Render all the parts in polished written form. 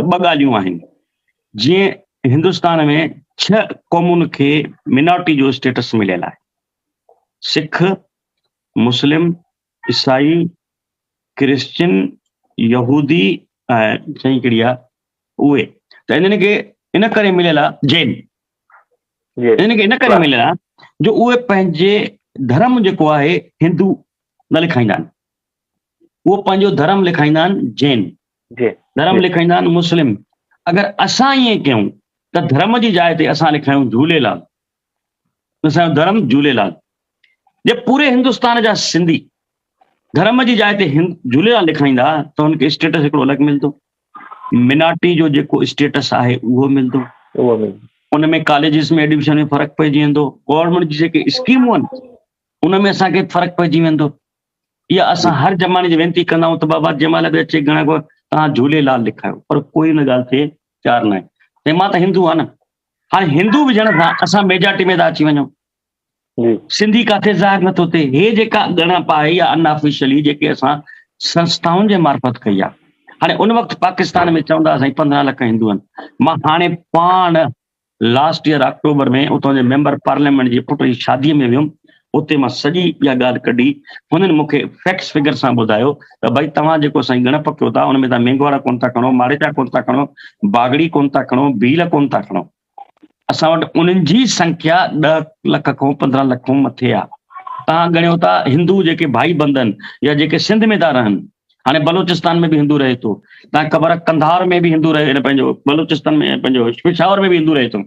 ॿ ॻाल्हियूं आहिनि। जीअं हिंदुस्तान में 6 क़ौमुनि खे मिनॉरिटी जो स्टेटस मिलियल आहे। सिख, मुस्लिम, ईसाई, क्रिश्चियन, यहूदी ऐं चई कहिड़ी आहे उहे। त इन्हनि खे इन करे मिलियल आहे जैन। इन्हनि खे इन करे मिलियल आहे जो उहे पंहिंजे धर्म जेको आहे हिंदू न लिखाईंदा आहिनि। उहो पंहिंजो धर्म लिखाईंदा आहिनि जैन, धर्म लिखाईंदा आहिनि मुस्लिम। अगरि असां ईअं कयूं त धर्म जी जाइ ते असां लिखायूं झूलेलाल, असांजो धर्म झूलेलाल, जे पूरे हिंदुस्तान जा सिंधी धर्म जी जाइ ते झूलेलाल लिखाईंदा त हुनखे स्टेटस हिकिड़ो अलॻि मिलंदो। मिनॉरिटी जो जेको स्टेटस आहे उहो मिलंदो। उन में कॉलेजिस में एडमिशन में फ़र्क़ु पइजी वेंदो। गवर्नमेंट जी जेके स्कीमूं आहिनि उन में असांखे फ़र्क़ु पइजी वेंदो। इहा असां हर ज़माने जी वेनती कंदा आहियूं त बाबा जंहिं महिल बि अचे घणा को तव्हां झूलेलाल लिखायो, पर कोई हिन ॻाल्हि ते तयारु न आहे। त मां त हिंदू आहे न। हाणे हिंदू विझण सां असां मेजॉरिटी में था अची वञूं। सिंधी काथे ज़ाहिर नथो थिए। हे जेका ॻणप आहे या अनऑफिशियली जेके असां संस्थाउनि जे मार्फत कई आहे। हाणे उन वक़्तु पाकिस्तान में चवंदा असां 15 लख हिंदू आहिनि। मां हाणे पाण लास्ट ईयर अक्टूबर में उतां जे मेंबर पार्लियामेंट जे पुट जी शादीअ में वियुमि। उते मां सॼी इहा ॻाल्हि कढी। हुननि मूंखे फैक्ट्स फिगर सां ॿुधायो त भई तव्हां जेको साईं गणप कयो था उन में तव्हां मेंगवाड़ा कोन था खणो, मारेचा कोन था खणो, बागड़ी कोन था खणो, भील कोन था खणो। असां वटि उन्हनि जी संख्या 10 लख खां 15 लख खां मथे आहे। तव्हां ॻणियो था हिंदू जेके भाई बंधन या जेके सिंध में था रहनि। हाणे बलोचिस्तान में बि हिंदू रहे थो। तव्हांखे ख़बर आहे कंधार में बि हिंदू रहे, पंहिंजो बलोचिस्तान में पंहिंजो पेशावर में बि हिंदू रहे थो,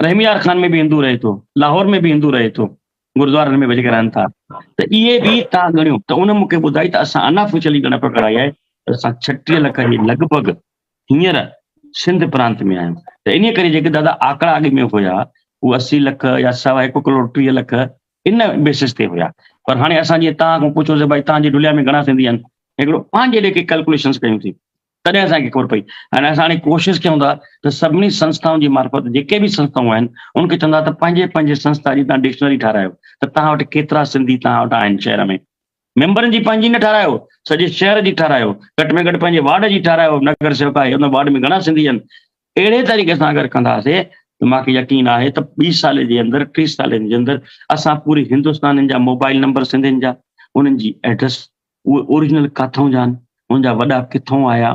रहमियार खान में बि हिंदू रहे थो, लाहौर में बि हिंदू रहे थो, गुरुद्वारनि में जेके रहनि था। त इहे बि तव्हां ॻणियो त उन मूंखे ॿुधाई त असां अनऑफिशियली ॻणप कराई आहे त असां 36 लख जे लॻभॻि हींअर सिंध प्रांत में आहियूं। त इन करे जेके दादा आंकड़ा अॻु में हुया उहे 80 लख या 1.25 करोड़ 30 लख इन बेसिस ते हुया। पर हाणे असां जीअं तव्हां खां पुछोसीं भई तव्हांजी दुनिया में घणा सिंधी आहिनि, हिकिड़ो पंहिंजे जेके कैलकुलेशन्स कयूं थी तॾहिं असांखे ख़बर पई। हाणे असां हाणे कोशिशि कयूं था त सभिनी संस्थाउनि जी मार्फत जेके बि संस्थाऊं आहिनि उनखे चवंदा त पंहिंजे संस्था जी तव्हां डिक्शनरी ठारायो त तव्हां वटि केतिरा सिंधी तव्हां वटि आहिनि शहर में। मेंबरनि जी पंहिंजी न ठारायो, सॼे शहर जी ठारायो, घटि में घटि पंहिंजे वार्ड जी ठारायो। नगर सेवक आहे हुन वार्ड में घणा सिंधी आहिनि। अहिड़े तरीक़े सां अगरि कंदासीं त मूंखे यकीन आहे त 20 साल जे अंदरि 30 सालनि जे अंदरि असां पूरे हिंदुस्तान जा मोबाइल नंबर सिंधियुनि जा, उन्हनि जी एड्रेस, उहे ओरिजिनल किथां जा आहिनि, उनजा वॾा किथां आया,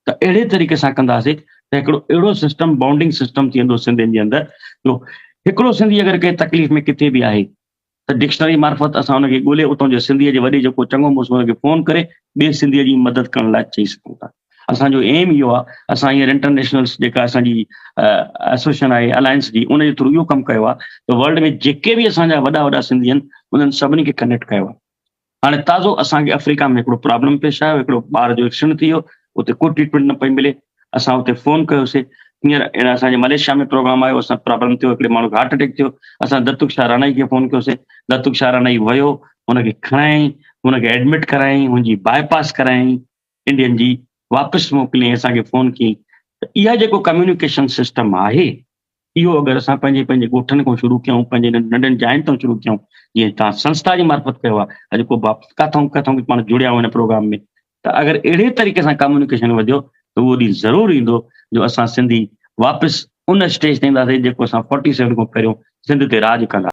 त अहिड़े तरीक़े सां कंदासीं त हिकिड़ो अहिड़ो सिस्टम बाउंडिंग सिस्टम थी वेंदो सिंधियुनि जे अंदरि जो हिकिड़ो सिंधी अगरि कंहिं तकलीफ़ में किथे बि आहे त डिक्शनरी मार्फत असां हुनखे ॻोल्हे उतां जो सिंधीअ जे वॾे जेको चङो मुड़ुसु हुनखे फ़ोन करे ॿिए सिंधीअ जी मदद करण लाइ चई सघूं था। असांजो एम इहो आहे। असां हींअर इंटरनेशनल जेका असांजी एसोसिएशन आहे अलायंस जी, उन जे थ्रू इहो कमु कयो आहे त वर्ल्ड में जेके बि असांजा वॾा वॾा सिंधी आहिनि उन्हनि सभिनी खे कनेक्ट कयो आहे। हाणे ताज़ो असांखे अफ्रीका में हिकिड़ो प्रॉब्लम पेश आयो, हिकिड़ो ॿार जो एक्सीडेंट थी वियो, उते को ट्रीटमेंट न पई मिले। असां उते फ़ोन कयोसीं। हींअर असांजे मलेशिया में प्रोग्राम आयो, असां प्रॉब्लम थियो, हिकिड़े माण्हू खे हार्ट अटैक थियो। असां दत्तुक शाह राणाई खे फ़ोन कयोसीं। दत्तुक शाह राणाई वियो, हुनखे खणाई, हुनखे एडमिट करायईं, हुनजी बाईपास करायईं, इंडियन जी वापसि मोकिलियईं, असांखे फ़ोन कयईं। त इहा जेको कम्युनिकेशन सिस्टम आहे इहो अगरि असां पंहिंजे ॻोठनि खां शुरू कयूं, पंहिंजे नंढनि जाइनि तां शुरू कयूं, जीअं तव्हां संस्था जी मार्फत कयो आहे, अॼु को किथां पाण जुड़िया आहियूं हिन प्रोग्राम में, त अगरि अहिड़े तरीक़े सां कम्युनिकेशन वधियो त उहो ॾींहुं ज़रूरु ईंदो जो असां सिंधी वापसि उन स्टेज ते ईंदासीं जेको असां 47 खां पहिरियों सिंध ते राज कंदा।